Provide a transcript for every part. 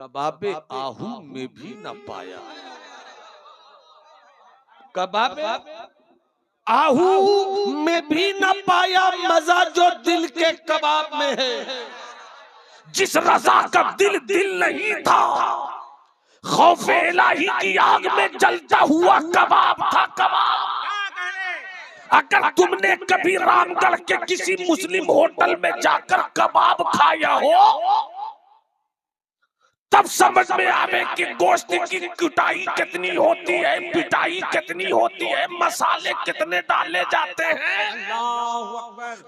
कबाबे आहू में भी न पाया। कबाबे आहू में भी न पाया मजा जो दिल के कबाब में है। जिस रज़ा का दिल दिल नहीं था, खौफ इलाही की आग में जलता हुआ कबाब था कबाब। अगर तुमने कभी रामगढ़ के किसी मुस्लिम होटल में जाकर कबाब खाया हो, तब समझ में आवे कि गोश्त की कुटाई कितनी होती है, पिटाई कितनी होती है, मसाले कितने डाले जाते हैं,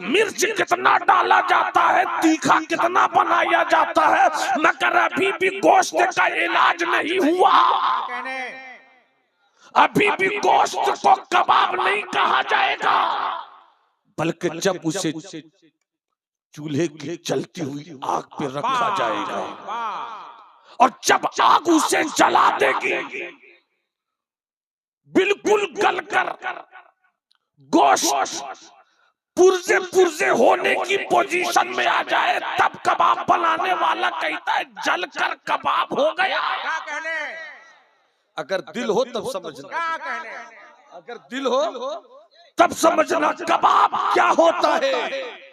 मिर्च कितना डाला जाता है, तीखा कितना बनाया जाता है, मगर अभी भी गोश्त का इलाज नहीं हुआ। अभी भी गोश्त को कबाब नहीं कहा जाएगा, बल्कि जब उसे चूल्हे की जलती हुई आग पे रखा जाएगा और जब आग उसे जला देगी, बिल्कुल गलकर गोश्त पुर्जे पुर्जे होने की पोजीशन में आ जाए, तब कबाब बनाने वाला कहता है जलकर कबाब हो गया। अगर दिल हो तब समझना, अगर दिल हो तब समझना कबाब क्या होता है।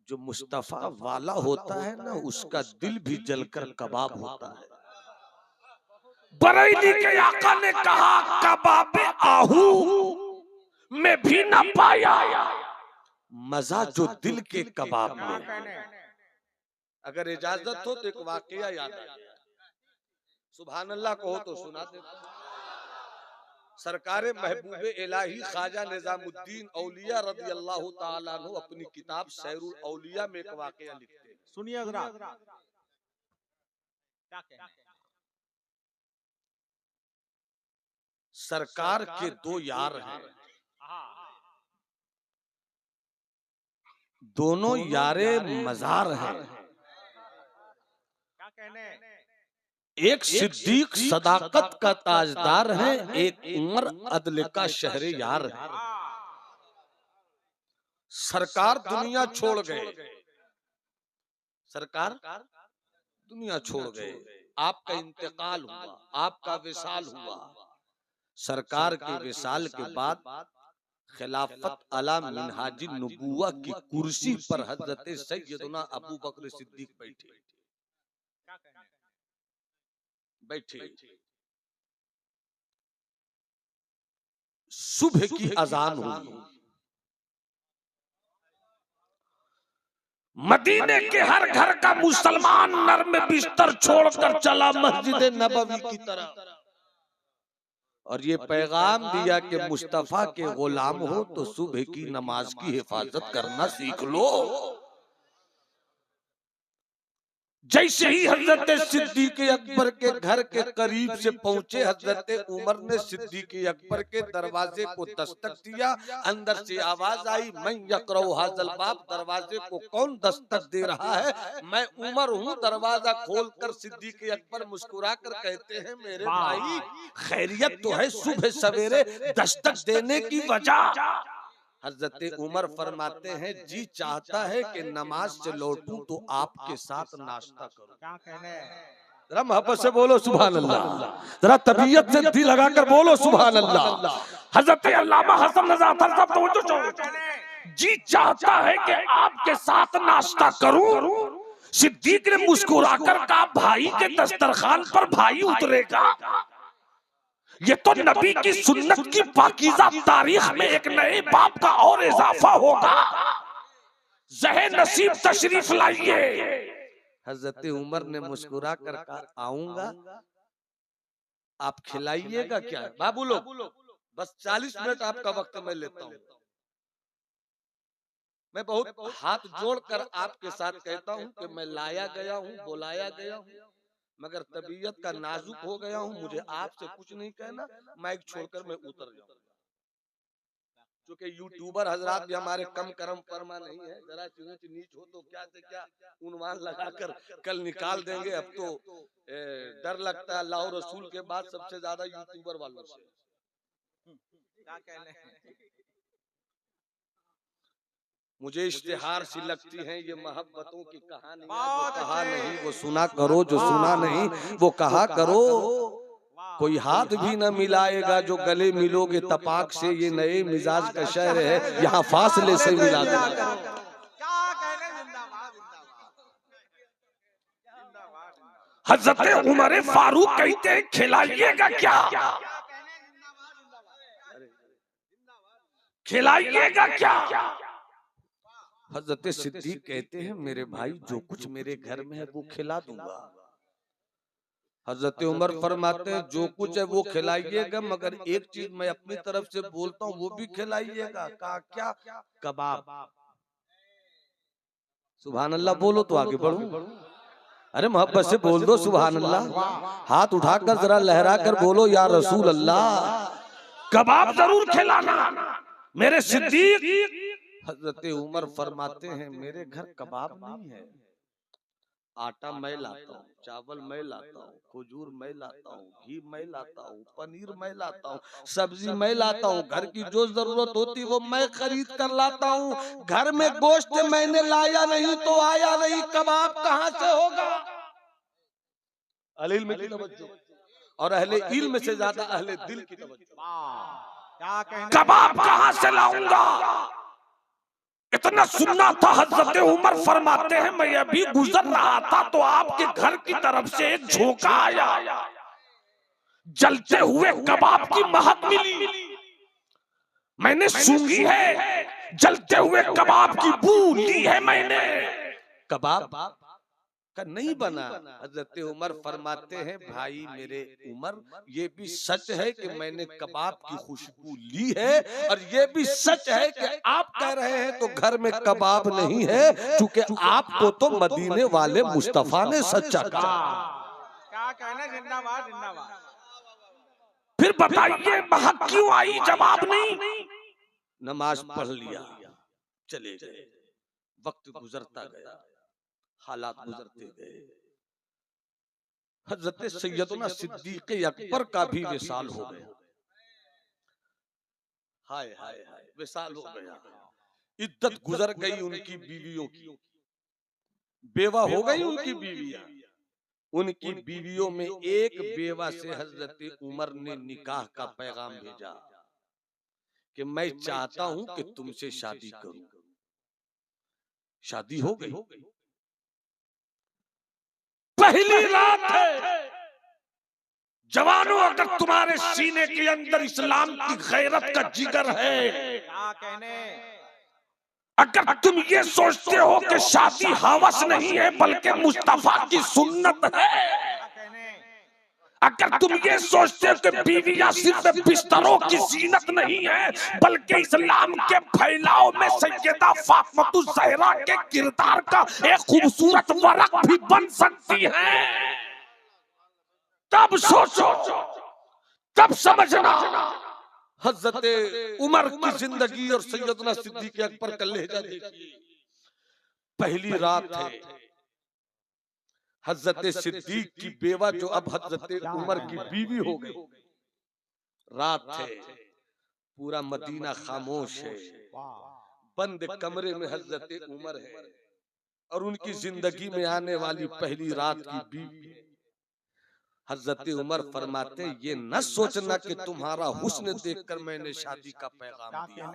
जो मुस्तफा वाला होता है ना, उसका दिल भी जलकर कबाब होता है। बरेली के आका ने कहा कबाबे आहू में भी न पाया मजा जो दिल के कबाब में। अगर इजाजत हो तो एक वाकया याद आ गया, सुभान अल्लाह कहो तो सुना दे। सरकारे महबूबे इलाही ख्वाजा निजामुद्दीन औलिया रदी अल्लाह ताला अन्हु अपनी किताब सैरुल औलिया में एक वाकया लिखते हैं, सुनिए जरा। सरकार के दो यार हैं, दोनों यारे मजार हैं। एक सिद्दीक सदाकत का ताजदार है, एक उमर अदल का शहरे यार है। सरकार दुनिया छोड़ गए, सरकार दुनिया छोड़ गए, आपका इंतकाल हुआ, आपका विसाल हुआ। सरकार के विसाल के बाद खिलाफत अला मिनहाजी नबुव्वा की कुर्सी पर हजरत सैयदना अबू बकर सिद्दीक बैठे बैठे सुबह की अजान हुई। मदीने के हर घर का मुसलमान नर्म बिस्तर छोड़कर चला मस्जिद नबवी की तरफ और ये पैगाम दिया कि मुस्तफा के गुलाम हो तो सुबह की नमाज की हिफाजत करना सीख लो। जैसे ही हजरत सिद्दीक अकबर के घर के करीब से पहुंचे, हजरत उमर ने सिद्दीक अकबर के दरवाजे को दस्तक दिया। अंदर से आवाज आई, मैं यकरऊ हाज़ल बाब, दरवाजे को कौन दस्तक दे रहा है? मैं उमर हूँ। दरवाजा खोलकर सिद्दीक अकबर मुस्कुरा कर कहते हैं, मेरे भाई खैरियत तो है, सुबह सवेरे दस्तक देने की वजह? हजरत उमर फरमाते हैं, जी चाहता है कि नमाज से लौटूं तो आपके साथ नाश्ता करूं। क्या कहने? जरा मोहब्बत से बोलो सुभान अल्लाह, जरा तबीयत से दिल लगाकर बोलो सुभान अल्लाह। हजरत अल्लामा हसन रज़ा साहब तो जी चाहता है कि आपके साथ नाश्ता करूं। सिद्दीक ने मुस्कुराकर कहा, भाई के दस्तरखान पर भाई उतरेगा? ये तो नबी की सुन्नत की पाकीज़ा तारीख में एक नए बाप का और इजाफा होगा। ज़हे नसीब तशरीफ लाइए। हजरत उमर ने मुस्कुरा कर कहा, आऊंगा, आप खिलाइएगा क्या? बाबू लोग बस 40 मिनट आपका वक्त मैं लेता हूँ। मैं बहुत हाथ जोड़कर आपके साथ कहता हूँ कि मैं लाया गया हूँ, बुलाया गया हूँ, मगर तबीयत का नाजुक हो गया हूँ, मुझे आपसे कुछ नहीं कहना, माइक छोड़कर मैं उतर जाऊंगा। क्योंकि यूट्यूबर हजरात भी हमारे कम करम फरमा नहीं है, जरा ऊंच नीच हो तो क्या से क्या उन्वान लगाकर कल निकाल देंगे। अब तो डर लगता है, अल्लाह और रसूल के बाद सबसे ज्यादा यूट्यूबर वालों से। क्या कहने? मुझे इश्तिहार सी लगती है ये मोहब्बतों की कहानी, जो कहा नहीं वो सुना करो, जो सुना नहीं वो कहा करो। कोई हाथ भी न मिलाएगा जो गले मिलोगे तपाक से, ये नए मिजाज का शहर है यहाँ फासले से मिला करो। हजरत उमर फारूक कहते हैं खिलाइएगा क्या, खिलाइएगा क्या। हजरत सिद्दीक कहते हैं मेरे भाई जो कुछ मेरे घर में है वो खिला दूंगा। हजरत उमर फरमाते हैं जो कुछ है वो खिलाइएगा, मगर एक चीज मैं अपनी तरफ से बोलता हूँ वो भी खिलाइएगा। कहा क्या? कबाब। सुभान अल्लाह बोलो तो आगे बढ़ो। अरे मोहब्बत से बोल दो सुभान अल्लाह, हाथ उठाकर जरा लहरा कर बोलो या रसूल अल्लाह। कबाब जरूर खिलाना मेरे सिद्दीक। हजरत उमर फरमाते हैं मेरे घर कबाब नहीं है, आटा मैं लाता हूँ, चावल मैं लाता हूँ, खजूर मैं लाता हूँ, घी मैं लाता हूँ, पनीर मैं लाता हूँ, सब्जी मैं लाता हूँ, घर की जो जरूरत होती वो मैं खरीद कर लाता हूँ। घर में गोश्त मैंने लाया नहीं तो आया नहीं, कबाब कहाँ से होगा। अहले इल्म की तवज्जो, और अहले इल्म से ज्यादा अहले दिल की तवज्जो। कबाब कहाँ से लाऊंगा, इतना सुनना था। हजरत उमर फरमाते हैं मैं अभी गुजर रहा था तो आपके घर की तरफ से एक झोंका आया, जलते हुए कबाब की महक मिली, मैंने सूंघी है, जलते हुए कबाब की बू ली है मैंने। कबाब का नहीं बना। हजरत उमर फरमाते हैं भाई मेरे उमर ये भी सच है कि मैंने कबाब की खुशबू ली है, और ये भी सच है कि आप कह रहे हैं तो घर में कबाब नहीं है, क्योंकि आपको तो मदीने वाले मुस्तफा ने सच्चा कहा। क्या कहना, जिंदाबाद जिंदाबाद। फिर बताइए महक क्यों आई, जवाब नहीं। नमाज पढ़ लिया, चले गए, वक्त गुजरता गया, हालात गुजरते गए। हजरत सैयदना सिद्दीक अकबर का भी विसाल हो गया। हाय हाय हाय, विसाल हो गया। इद्दत गुजर गई उनकी बीवियों की, बेवा हो गई उनकी बीवियां। उनकी बीवियों में एक बेवा से हजरत उमर ने निकाह का पैगाम भेजा कि मैं चाहता हूं कि तुमसे शादी करूं। शादी हो गई। पहली रात है। जवानों अगर तुम्हारे सीने के अंदर इस्लाम की गैरत का जिगर है, क्या कहने, अगर तुम ये सोचते हो कि शादी हवस नहीं है बल्कि मुस्तफा की सुन्नत है, अगर तुम ये सोचते हो कि बीवियां सिर्फ बिस्तरों की जीनत नहीं है बल्कि इस्लाम के फैलाव में सैयदा फातिमा ज़हरा के किरदार का एक खूबसूरत वरक भी बन सकती है, तब सोचो, तब समझना। हजरत उमर की जिंदगी और सैयदना सिद्दीक अकबर का लहजा देखिए। पहली रात है, हजरत सिद्दीक की बेवा जो अब हजरत उमर की बीवी हो गई, रात है, पूरा मदीना खामोश है, बंद कमरे में हजरत उमर है और उनकी जिंदगी में आने वाली पहली रात की बीवी। हजरत उमर फरमाते ये न सोचना कि तुम्हारा हुस्न देखकर मैंने शादी का पैगाम दिया,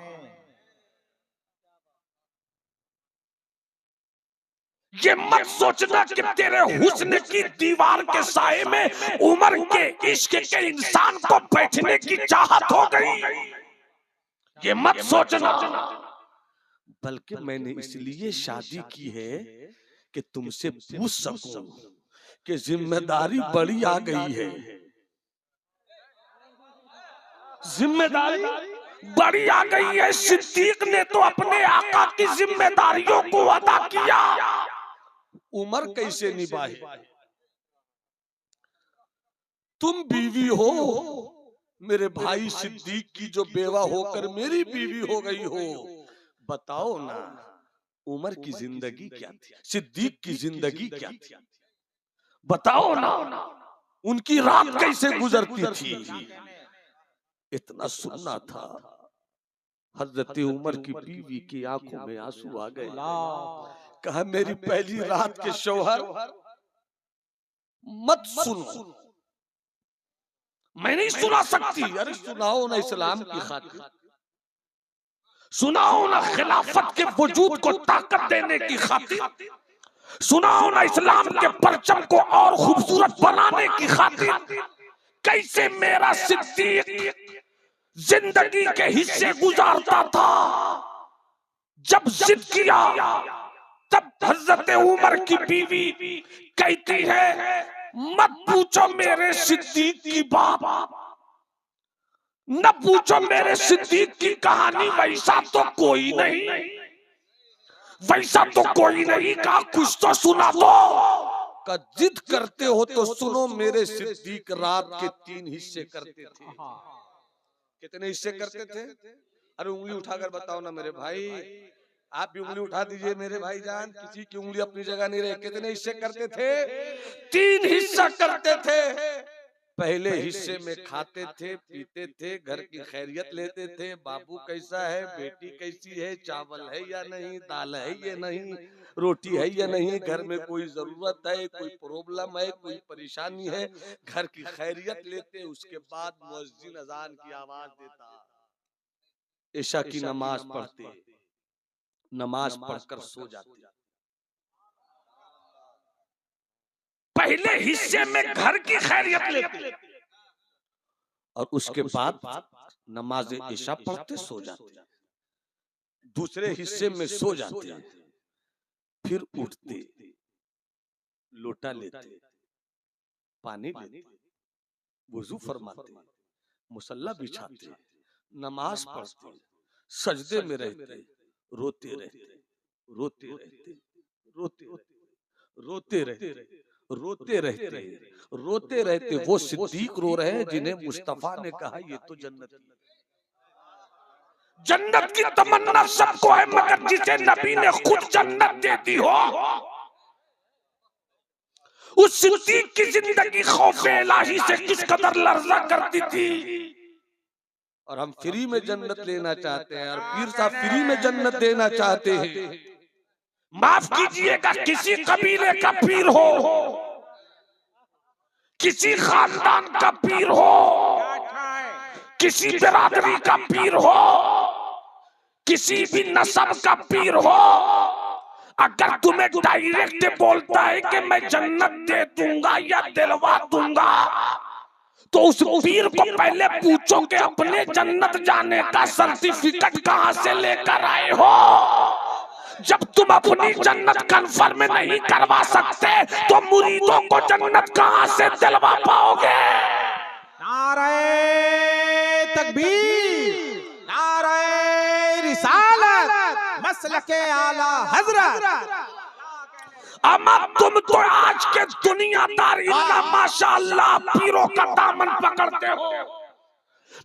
ये मत सोचना कि तेरे हुस्न की दीवार के साए में उमर के इश्क के इंसान को बैठने की चाहत हो गई, ये मत सोचना। बल्कि मैंने इसलिए शादी की है कि तुमसे पूछ सकूं कि जिम्मेदारी बड़ी आ गई है, जिम्मेदारी बड़ी आ गई है। सिद्दीक ने तो अपने आका की जिम्मेदारियों को अदा किया, उमर कैसे निभाए। तुम बीवी हो मेरे भाई सिद्दीक की जो बेवा होकर मेरी बीवी हो गई हो, बताओ ना उमर की जिंदगी क्या थी, सिद्दीक की जिंदगी क्या थी, बताओ ना उनकी रात कैसे गुजरती थी। इतना सुनना था। हजरत उमर की बीवी की आंखों में आंसू आ गए। अल्लाह कहा मेरी पहली रात के शौहर मत सुनो, मैं नहीं सुना सकती। अरे सुनाओ ना इस्लाम की खातिर, सुनाओ ना खिलाफत के वजूद को ताकत देने की खातिर, सुनाओ ना इस्लाम के परचम को और खूबसूरत बनाने की खातिर। कैसे मेरा सिद्दीक जिंदगी के हिस्से गुजारता था, जब जिद किया तब हजरत उमर की बीवी कहती है मत पूछो मेरे सिद्दीक की बात, न पूछो मेरे सिद्दीक की कहानी, वैसा तो कोई नहीं, वैसा तो कोई नहीं। का कुछ तो सुना दो। का जिद करते हो तो सुनो, मेरे सिद्दीक रात के 3 हिस्से करते थे। कितने हिस्से करते थे? अरे उंगली उठाकर बताओ ना मेरे भाई, आप भी उंगली उठा दीजिए मेरे भाईजान, किसी की उंगली अपनी जगह नहीं रहे। कितने हिस्से करते थे? 3 हिस्सा करते थे। पहले हिस्से में खाते थे, पीते थे, घर की खैरियत लेते थे, बाबू कैसा है, बेटी कैसी है, चावल है या नहीं, दाल है या नहीं, रोटी है या नहीं, घर में कोई जरूरत है, कोई प्रॉब्लम है, कोई परेशानी है, घर की खैरियत लेते। उसके बाद मुअज्जिन अजान की आवाज देता, इशा की नमाज पढ़ते, नमाज पढ़कर सो जाते। पहले हिस्से में घर की खैरियत लेते और उसके बाद नमाज इशा पढ़ते सो जाते। दूसरे हिस्से में सो जाते, फिर उठते, लोटा लेते, पानी लेते, वुजू फरमाते, मुसल्ला बिछाते, नमाज पढ़ते, सजदे में रहते, रोते रहते, रोते रहते, रोते रहते, रोते रहते, रोते रहते। वो सिद्दीक रो रहे हैं जिन्हें मुस्तफा ने कहा ये तो जन्नत, जन्नत की तमन्ना सबको है, मगर जिसे नबी ने खुद जन्नत दे दी हो, उस सिद्दीक की जिंदगी खौफे इलाही से किस कदर लर्जा करती थी। और हम फ्री में जन्नत लेना चाहते हैं, और पीर साहब फ्री में जन्नत देना चाहते हैं। माफ कीजिएगा, किसी कबीले का पीर हो, किसी खानदान का पीर हो, किसी बिरादरी का पीर हो, किसी भी नस्ब का पीर हो, अगर तुम्हें डायरेक्ट बोलता है कि मैं जन्नत दे दूंगा या दिलवा दूंगा, तो उस पीर को पहले पूछो कि अपने जन्नत जाने का सर्टिफिकेट कहां से लेकर आए हो। जब तुम अपनी जन्नत कंफर्म नहीं करवा सकते तो मुरीदों को जन्नत कहां से दिलवा पाओगे? नारे तकबीर, नारे रिसालत, मसलके आला हजरत। अमा तुम तो आज के दुनियादार इतना माशाअल्लाह पीरों का दामन पकड़ते हो,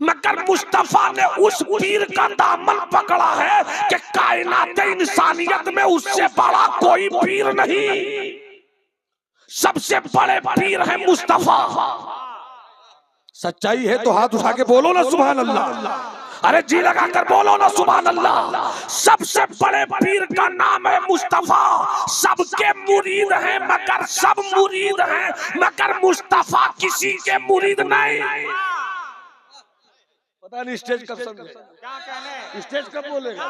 मगर मुस्तफा ने उस पीर का दामन पकड़ा है कि कायनात इंसानियत में उससे बड़ा कोई पीर नहीं। सबसे बड़े पीर है मुस्तफा। सच्चाई है तो हाथ उठा के बोलो ना सुभान अल्लाह। अरे जी लगाकर बोलो ना सुभान अल्लाह। सबसे बड़े पीर का नाम है मुस्तफा। सबके मुरीद हैं मगर सब मुरीद हैं, मगर मुस्तफा किसी के मुरीद नहीं। पता नहीं स्टेज कब समझे, क्या कहने, स्टेज कब बोलेगा।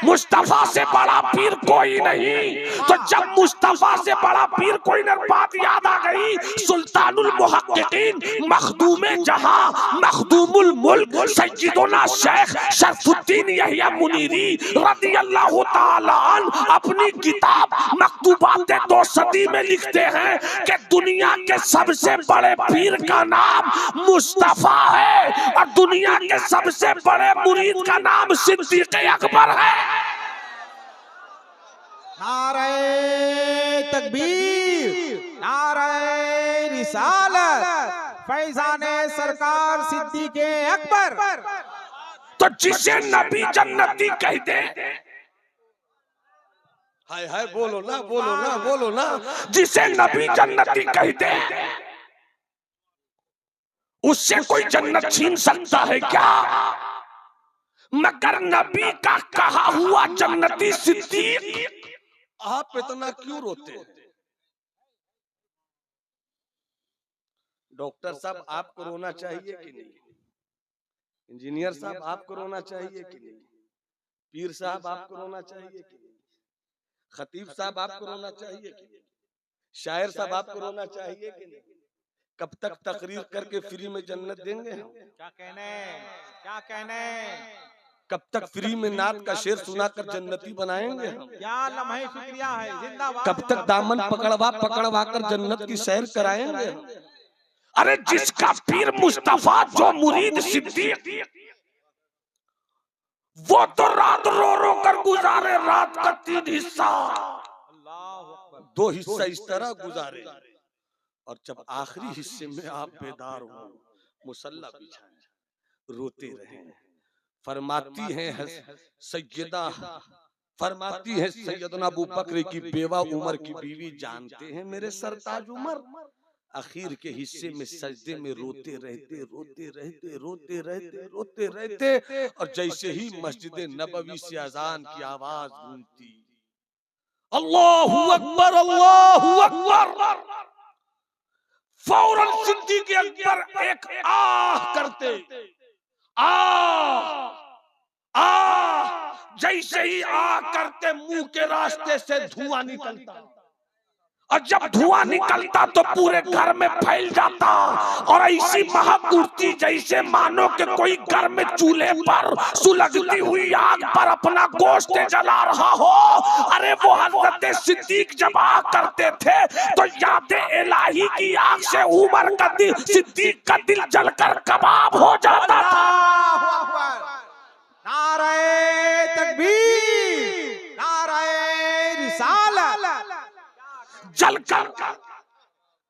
मुस्तफा से बड़ा पीर कोई नहीं। तो जब मुस्तफा से बड़ा पीर कोई नहीं, बात याद आ गई। सुल्तानुल मुहक्किकीन, मखदूमे जहां, मखदूमुल मुल्क, सय्यदुना शेख शरफुद्दीन यहिया मुनीरी रदियल्लाहु ताला अन्हु अपनी किताब मकतूबात दो सदी में लिखते हैं कि दुनिया के सबसे बड़े पीर का नाम मुस्तफा है और दुनिया के सबसे बड़े मुरीद का नाम सिद्दीक अकबर है। नारे तकबीर, नारे रिसालत, फैजाने सरकार सिद्दीक अकबर। तो जिसे नबी जन्नती कहते हैं, हाय हाय बोलो ना, बोलो ना, बोलो ना। जिसे नबी जन्नती कहते हैं उससे कोई जन्नत छीन सकता है क्या? मगर नबी का कहा हुआ जन्नती सिद्दीक, आप इतना क्यों रोते हैं? डॉक्टर साहब आपको रोना चाहिए कि नहीं? इंजीनियर साहब आपको रोना चाहिए कि नहीं? पीर साहब आपको रोना चाहिए कि नहीं? खतीब साहब आपको रोना चाहिए कि नहीं? शायर साहब आपको रोना चाहिए कि नहीं? कब तक तकरीर करके फ्री में जन्नत देंगे हम? क्या कहने, क्या कहने, कब तक फ्री में नात का शेर सुनाकर जन्नती बनाएंगे हम? क्या लम्हे शुक्रिया है, जिंदाबाद। कब तक दामन पकड़वा पकड़वा कर जन्नत की सैर कराएंगे हम? अरे जिसका पीर मुस्तफा जो मुरीद सिद्दीक, वो तो रात रो रो कर गुजारे रात का 3 हिस्सा, अल्लाहु अकबर। 2 हिस्सा इस तरह गुजारे, और जब आखिरी हिस्से में आप बेदार हो, मुसल्ला बिछाए रोते रहे। फरमाती हैं सैयदा, फरमाती है सैयदना अबू बकर की बेवा उमर की बीवी, जानते हैं मेरे सरताज उमर आखिर के हिस्से में सजदे में रोते रहते रोते रहते रोते रहते रोते रहते, और जैसे ही मस्जिद नबवी से अजान की आवाज गूंजती, अल्लाहु अकबर अल्लाहु अकबर, फौरन सिद्दीक अकबर एक आह करते, जैसे ही आ करते मुंह के रास्ते से धुआं निकलता, और जब धुआं निकलता तो पूरे घर में फैल जाता, और ऐसी महक उठती जैसे मानो कि कोई घर में चूल्हे पर सुलगती हुई आग पर अपना गोश्त जला रहा हो। अरे वो हजरत सिद्दीक जब आ करते थे तो याद इलाही की आग से उमर का दिल, सिद्दीक का दिल जलकर कबाब हो जाता था। नारे तकबीर, नारे रिसालत, जलकर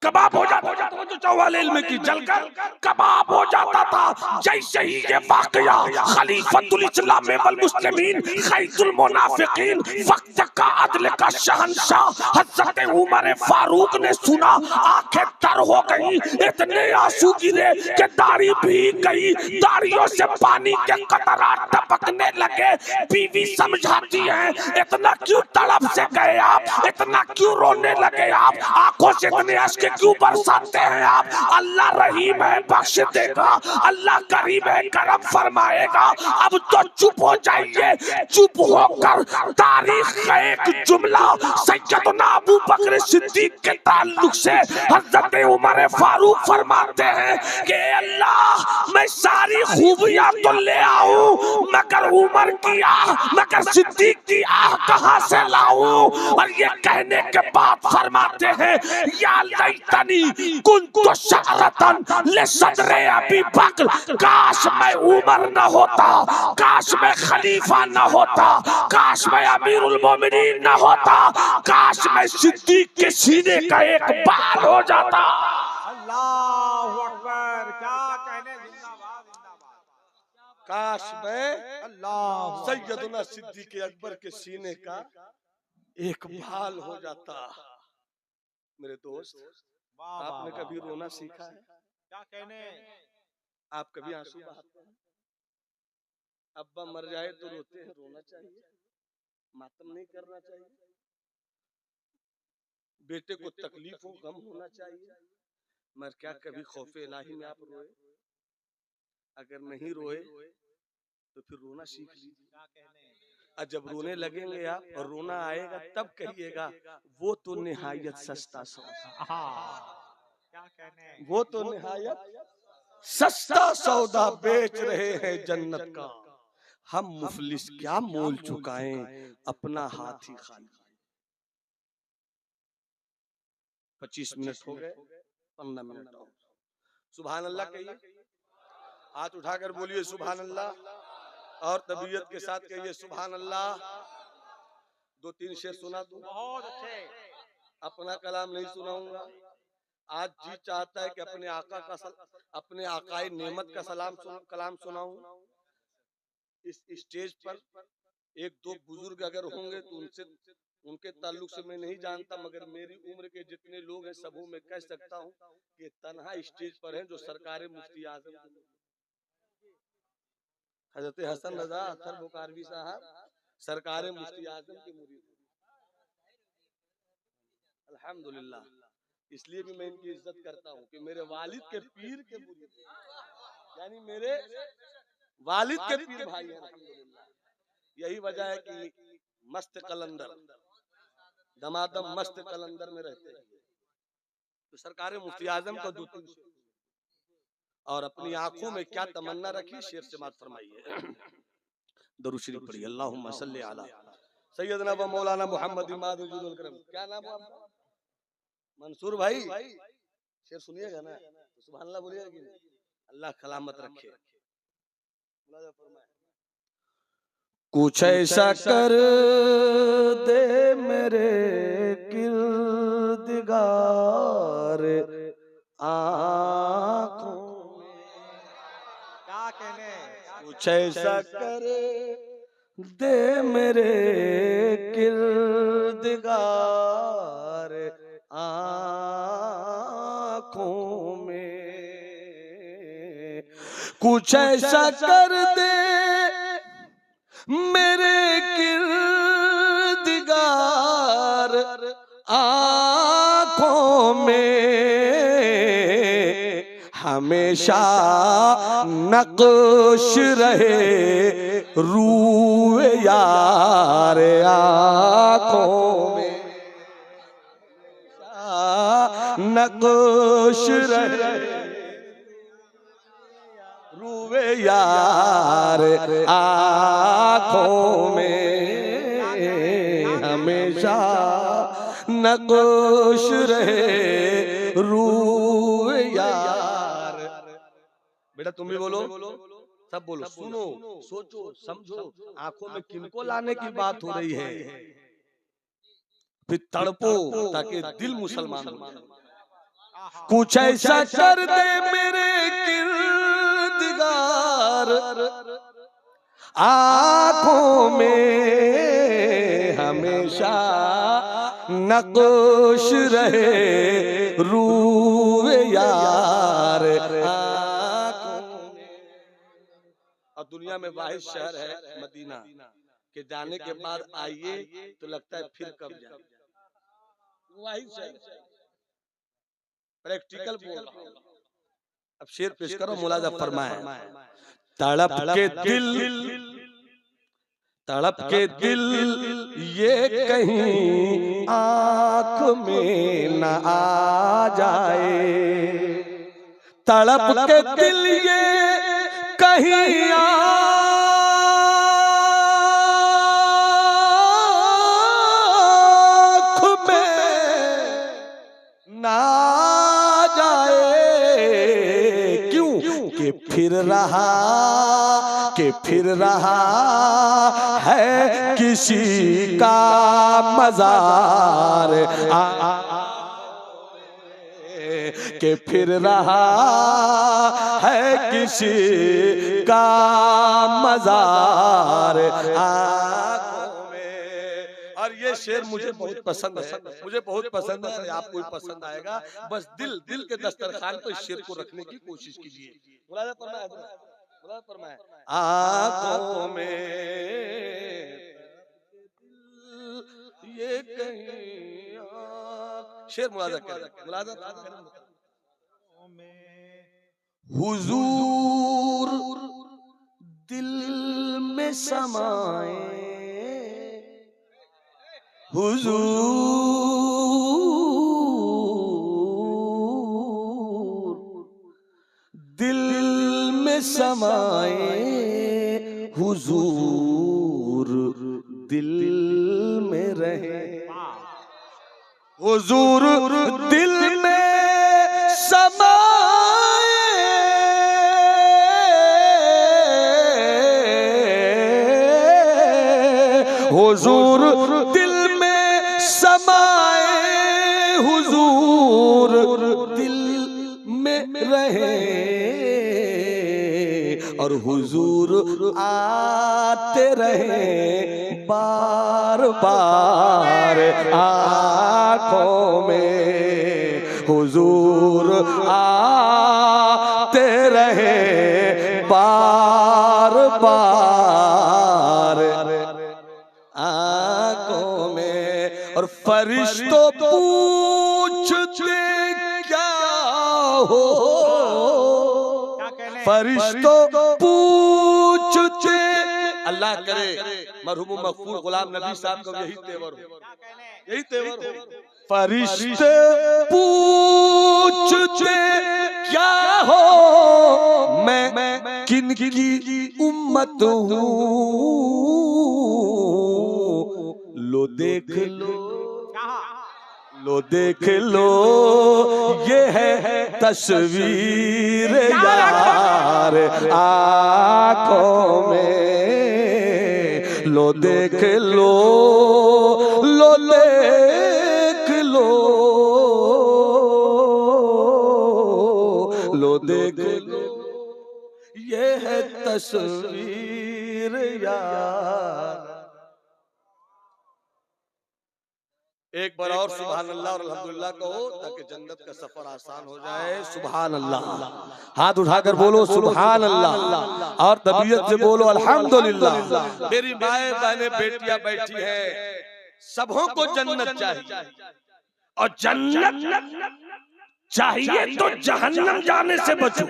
कबाब हो जाता था, तो चौवाल इल्म की जलकर कबाब हो जाता था। जैसे ही ये वाकया खलीफतुल इस्लाम वल मुस्लिमीन खैरुल मुनाफिकीन वक्त का अदल का शहंशाह हजरत उमर फारूक ने सुना, आंखें तर हो गई, इतने आंसू गिरे कि दाढ़ी भीग गई, दाढ़ियों से पानी के कतरात टपकने लगे। बीवी समझाती है, इतना क्यों तड़प से गए आप, इतना क्यों रोने लगे आप, आंखों से इतने अश्क क्यों बरसाते हैं आप? अल्लाह रहीम है, बख्श देगा, अल्लाह करीम है, करम फरमाएगा। अब तो चुप हो जाइए। चुप होकर तारीख का एक जुमला सैयदना अबू बकर सिद्दीक के ताल्लुक से हजरत उमर फारूक फरमाते हैं कि अल्लाह मैं सारी खूबियां तो ले आऊं, मगर उमर की आह, मगर सिद्दीक की आह कहां से लाऊं? और ये कहने के बाद फरमाते हैं, या लैतनी कुन्तु शअरतन लिसदरे अबी बकर, काश मैं उमर न होता, काश मैं खलीफा न होता, काश मैं अमीरुल मोमिनीन न होता, काश मैं सिद्दीक के सीने का एक बाल हो जाता। अल्लाहु अकबर, क्या कहने, जिंदाबाद जिंदाबाद। काश मैं अल्लाह सैयदना सिद्दीक अकबर के सीने का एक बाल हो जाता। मेरे दोस्त, आपने कभी रोना सीखा है? क्या कहने, आप कभी आंसू बहाते हैं? अब्बा मर जाए तो रोते हैं, रोना चाहिए, मातम नहीं करना चाहिए। बेटे को तकलीफ हो, गम होना चाहिए, मगर क्या कभी खौफे इलाही में आप रोए? अगर नहीं रोए तो फिर रोना सीख लीजिए। क्या कहने, और जब रोने लगेंगे आप और रोना आएगा तब कहिएगा, वो तो निहायत सस्ता सौदा, क्या कहने, वो तो निहायत सस्ता सौदा बेच रहे हैं जन्नत का, हम मुफलिस क्या मोल चुकाएं अपना हाथ ही खाली। 25 मिनट हो गए, 15 मिनट और। सुभान अल्लाह कहिए, हाथ उठाकर बोलिए सुभान अल्लाह, और तबीयत के साथ कहिए सुभान अल्लाह। 2-3 शेर सुना दूं? बहुत अच्छे। अपना कलाम नहीं सुनाऊंगा। आज जी चाहता है कि अपने आका का अपने आकाए नेमत का कलाम सुनाऊं। इस स्टेज पर 1-2 बुजुर्ग अगर होंगे तो उनके ताल्लुक से मैं नहीं जानता, मगर मेरी उम्र के जितने लोग हैं सबों में कह सकता हूं कि तन्हा स्टेज पर हैं जो सरकार मुफ्ती आजम, हजरत हसन रजा अख्तर बुकारवी साहब सरकार मुफ्ती आजम के मुरीद। अल्हम्दुलिल्लाह, इसलिए भी मैं इनकी इज्जत करता हूँ कि मेरे वालिद के पीर के मुरीद, यानी मेरे वालिद के पीर भाई हैं। अल्हम्दुलिल्लाह, यही वजह है कि मस्त कलंदर दमादम मस्त कलंदर में रहते हैं। तो सरकार मुफ्ती आजम को दूती और अपनी आंखों में क्या तमन्ना रखी, शेर से बात फरमाइए। दरूद शरीफ पढ़िए। अल्लाहुम्मा सल्ली अला सैयदना व मौलाना मोहम्मद इमाद वजूदुल करम। क्या नाम है आपका? मंसूर भाई। शेर सुनिएगा ना तो सुभान अल्लाह बोलिएगा कि नहीं? अल्लाह सलामत रखे। कुछ ऐसा कर दे मेरे किरदगार आँखों में। क्या कहने? कुछ ऐसा कर दे मेरे किरदगार आँखों में। कुछ ऐसा कर दे मेरे किरदगार आँखों में। हमेशा नक्श रहे रूए यार आँखों में। नक्श रहे रूए यार आँखों में। हमेशा नक्श रहे रूए यार। बेटा तुम भी बोलो, सब बोलो, सुनो, सोचो, समझो, आंखों में किनको लाने की बात हो रही है। फिर तड़पो ताकि दिल मुसलमान हो। कुछ ऐसा कर दे मेरे किरदगार आँखों में। हमेशा नक्श रहे रूए यार आँखों में। और दुनिया में वाहिद शहर है मदीना के जाने के बाद आइए तो लगता है फिर कब जाए। वाहिद शहर प्रैक्टिकल बोल रहा हूं। अब शेर पेश करो, मुलाजा फरमाए। तड़प के दिल ये कहीं आँख में न आ जाए। तड़प के दिल ये कहीं आँख में न आ जाए। क्यों कि फिर रहा है किसी का मजार के फिर रहा है किसी का मजार आँखों में। और ये शेर मुझे बहुत पसंद है, मुझे बहुत पसंद है। आपको भी पसंद आएगा। बस दिल के दस्तरखान पर इस शेर को रखने की कोशिश कीजिए। आँखों में ये कहीं शेर मुलाजा कर हुजूर दिल में समाए। हुजूर दिल में समाए। हुजूर दिल में रहे। हुजूर दिल में समाए। हुजूर दिल में समाए। हुजूर दिल में रहे। और हुजूर आते रहे बार बार आँखों में। हुजूर आते रहे बार बार फरिश्तों पूछते क्या हो, क्या कहने? फरिश्तों पूछते, अल्लाह करे मरहूम मगफूर गुलाम नबी साहब को यही तेवर हो, यही तेवर हो। फरिश्ते पूछते क्या हो, मैं किन की उम्मत हूँ, लो देख लो, लो देख लो, ये है तस्वीर यार आँखों में, लो देख लो, लो देख लो, लो देख लो, ये है तस्वीर यार। एक बार और सुभान अल्लाह और अल्हम्दुलिल्लाह कहो ताकि जन्नत का सफर आसान हो जाए। सुभान अल्लाह, हाथ उठाकर बोलो सुभान अल्लाह और तबीयत से बोलो अल्हम्दुलिल्लाह। मेरी माएं बहनें बेटियां बैठी हैं, सबों को जन्नत चाहिए और जन्नत चाहिए तो जहन्नम जाने से बचो।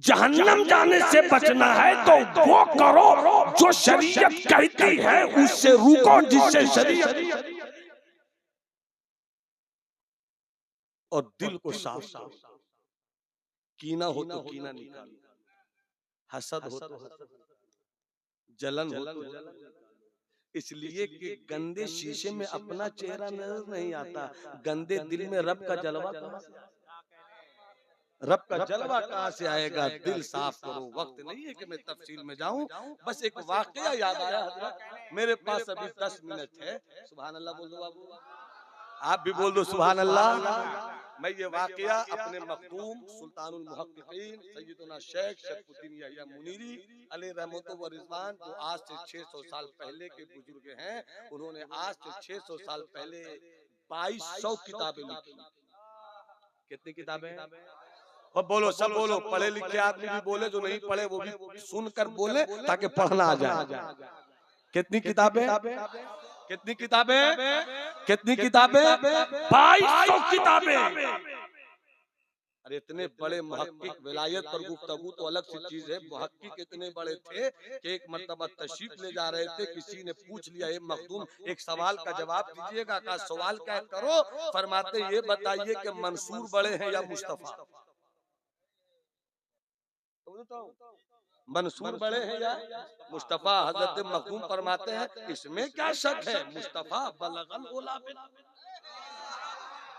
जहन्नम जाने से बचना है तो वो करो जो शरीयत कहती है, उससे रुको जिससे शरीयत, और दिल को साफ करो। कीना हो तो कीना निकालो, हसद हो तो हसद, जलन हो तो जलन, इसलिए कि गंदे शीशे में अपना चेहरा नजर नहीं आता, गंदे दिल में रब का जलवा कहां से, रब का जलवा कहां से आएगा। दिल साफ करो। वक्त नहीं है कि मैं तफसील में जाऊं, बस एक वाकया याद आया हजरत, मेरे पास अभी 10 मिनट है। सुभान अल्लाह बोल दो बाबू, आप भी बोल दो सुभान अल्लाह। मैं ये वाकया अपने मखदूम सुल्तानुल मुहक्किकीन सैयदना शेख शरफुद्दीन यहया मुनीरी अलैहि रहमतुल्लाह व रिज़वान, जो आज से 600 साल पहले के बुजुर्ग हैं, उन्होंने आज से 600 साल पहले 2200 किताबें लिखी। कितनी किताबें? और बोलो, सब बोलो, पढ़े लिखे आदमी भी बोले, जो नहीं पढ़े वो भी सुनकर बोले ताकि पढ़ना आ जाए। कितनी किताबें? कितनी किताबें? कितनी किताबें? 2200 किताबें। अरे इतने बड़े मुहक्किक, विलायत पर गुफ्तगू तो अलग सी चीज है। मुहक्किक इतने बड़े थे कि एक मर्तबा तशरीफ ले जा रहे थे, किसी ने पूछ लिया, ए मखदूम एक सवाल का जवाब दीजिएगा। कहा सवाल क्या करो? फरमाते ये बताइए कि मंसूर बड़े हैं या मुस्तफा? मंसूर बड़े हैं या मुस्तफा? हजरत मखदूम फरमाते हैं इसमें क्या शक है, मुस्तफा बलगल उला बिल,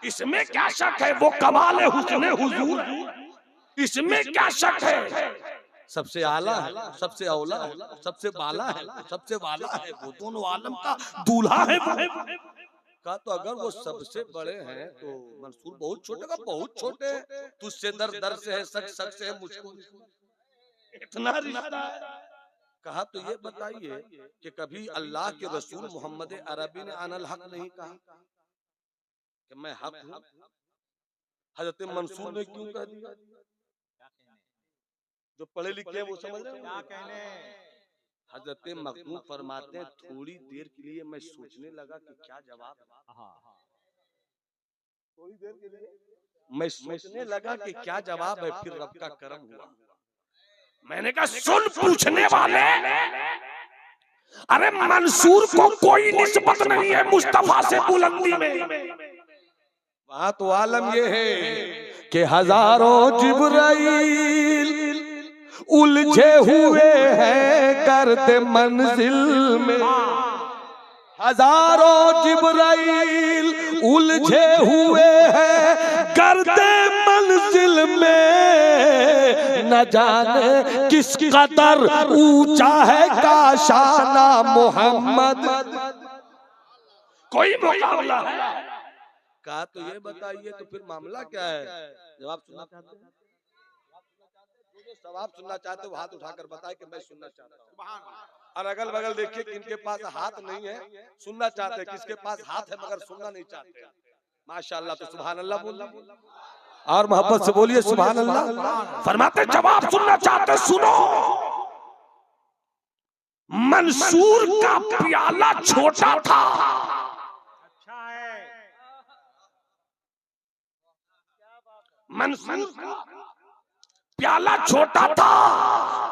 इसमें क्या शक है, वो कमाल हुस्न हुजूर है, इसमें क्या शक है, सबसे आला है, सबसे औला है, सबसे बाला है, सबसे वाला है, वो दोनों आलम का दूल्हा है। कहा तो अगर वो सबसे बड़े हैं तो मंसूर बहुत छोटे का, बहुत छोटे हैं, तुझसे दर दर से है, सच सच से है, मुझको इतना रिश्ता है। कहा तो ये बताइए कि कभी अल्लाह के रसूल मोहम्मद अरबी ने अनल हक नहीं कहा कि मैं हक हूं? हजरत मंसूर ने क्यों कह दिया? जो पढ़े लिखे वो समझ रहे हैं क्या कहने। हजरत मखदूम फरमाते हैं थोड़ी देर के लिए मैं सोचने लगा कि क्या जवाब, थोड़ी देर के लिए मैं सोचने लगा कि क्या जवाब है, फिर रब का करम हुआ। मैंने कहा सुन पूछने वाले, अरे मंसूर को कोई निस्बत नहीं है मुस्तफा से बुलंदी में। बात तो आलम ये है कि हजारों जिब्राइल उलझे हुए हैं करते मंजिल में, हजारों जिब्राइल उलझे हुए हैं करते मंजिल में, न जाने किस कदर ऊंचा है काशाना मोहम्मद, कोई मुकाबला है। कहा तो ये बताइए तो फिर मामला क्या है? जवाब सुनना चाहते हैं? जवाब सुनना चाहते हो हाथ उठाकर बताए कि मैं सुनना चाहता हूँ। और अगल बगल देखिए किनके पास हाथ नहीं है, सुनना चाहते हैं, किसके पास हाथ है मगर सुनना नहीं चाहते। माशाअल्लाह, तो सुभान अल्लाह बोलिए और मोहब्बत से बोलिए सुभान अल्लाह। फरमाते जवाब सुनना चाहते सुनो। मंसूर का प्याला छोटा था। अच्छा है। मंसूर का प्याला छोटा था,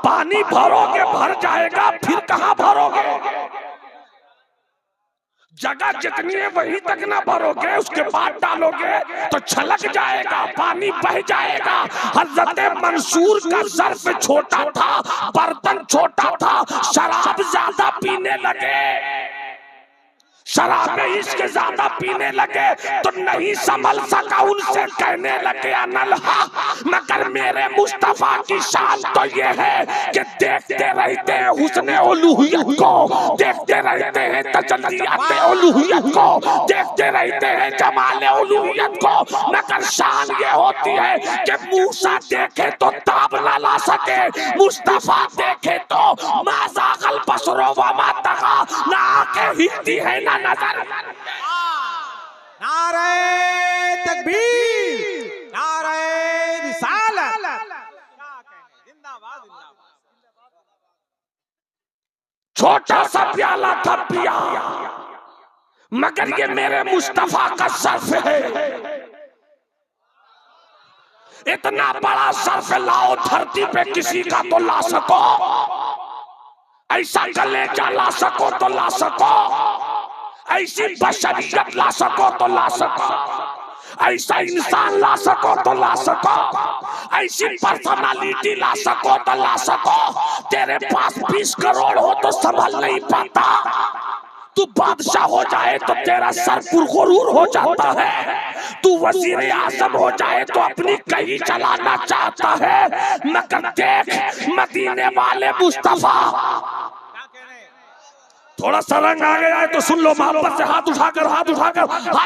पानी भरोगे भर जाएगा, फिर कहां भरोगे? जगह जितनी है वहीं तक ना भरोगे, उसके बाद डालोगे तो छलक जाएगा, पानी बह जाएगा। हजरत मंसूर का ज़र्फ़ छोटा था, बर्तन छोटा था, शराब ज्यादा पीने लगे, शराब इश्क ज्यादा पीने लगे तो नहीं संभल सका, उनसे कहने लगे अनलहा, मगर मेरे मुस्तफा की शान तो ये है कि देखते रहते हैं हुस्न उलूहियत को, देखते रहते हैं तजल्लियात उलूहियत को, देखते रहते हैं जमाल उलूहियत को, मगर शान ये होती है कि मूसा देखे तो ताब ना ला सके, मुस्तफा देखे तो माज़ागल बसरो वमा तगा, ना आंखें हिलती है ना नजर। नारे तकबीर, नारे रिसालत। क्या कहने, जिंदाबाद जिंदाबाद। छोटा सा प्याला था पिया, मगर ये मेरे मुस्तफा का सर्फ है। इतना बड़ा सर्फ लाओ धरती पे किसी का तो ला सको, ऐसा कलेजा ला सको तो ला सको, ऐसी बशरियत ला सको तो ला सको, ऐसा इंसान ला सको तो ला सको, ऐसी पर्सनालिटी ला सको तो ला सको। तेरे पास 20 करोड़ हो तो संभल नहीं पाता, तू बादशाह हो जाए तो तेरा सर पुरगुरूर हो जाता है, तू वजीर आजम हो जाए तो अपनी कहीं चलाना चाहता है, मगर देख मदीने वाले मुस्तफा। थोड़ा सा रंग आ गया है तो सुन लो, मोहब्बत से हाथ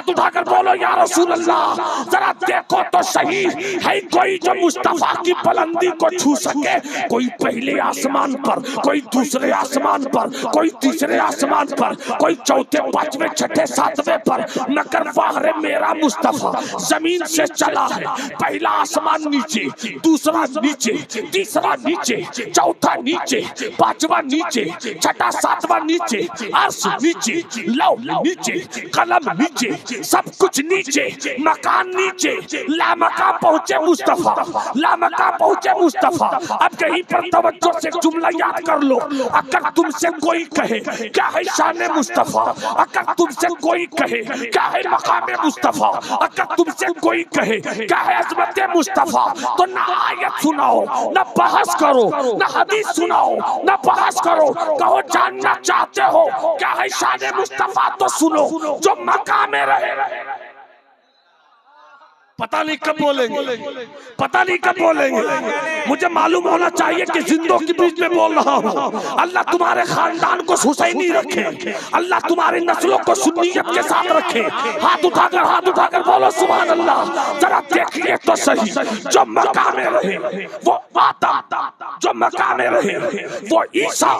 उठाकर बोलो या रसूल अल्लाह। जरा देखो तो सही, है कोई जो मुस्तफा की बुलंदी को छू सके? कोई पहले आसमान पर, कोई दूसरे आसमान पर, कोई तीसरे आसमान पर, कोई चौथे पांचवें छठे सातवें पर, मगर वाहरे मेरा मुस्तफा जमीन से चला है। पहला आसमान नीचे, दूसरा नीचे, तीसरा नीचे, चौथा नीचे, पांचवा नीचे, छठा सातवां नीचे, अर्श नीचे, लौह नीचे, कलम नीचे, सब कुछ नीचे, मकान नीचे, लामका पहुंचे मुस्तफा, लामका पहुंचे मुस्तफा। अब कहीं पर तवज्जो से जुमला याद कर लो। अगर तुमसे कोई कहे क्या है शान मुस्तफा, अगर तुमसे कोई कहे क्या है मकाम मुस्तफा, अगर तुमसे कोई कहे क्या है अजमत मुस्तफा, तो ना आयत सुनाओ, ना बहस करो, ना हदीस सुनाओ, ना बहस करो, कहो जानना चाहते हो क्या है शान मुस्तफा तो सुनो जो मकाम रहे। पता नहीं कब बोलेंगे, पता नहीं कब बोलेंगे, मुझे मालूम होना चाहिए कि जिंदों के बीच में बोल रहा हूँ। अल्लाह तुम्हारे खानदान को हुसैनी रखे, अल्लाह तुम्हारी नस्लों को सुन्नियत के साथ रखे। हाथ उठाकर बोलो सुभान अल्लाह। जरा देखिए तो सही, जो मकाम रहे वो आदम, जो मकाम रहे वो ईसा,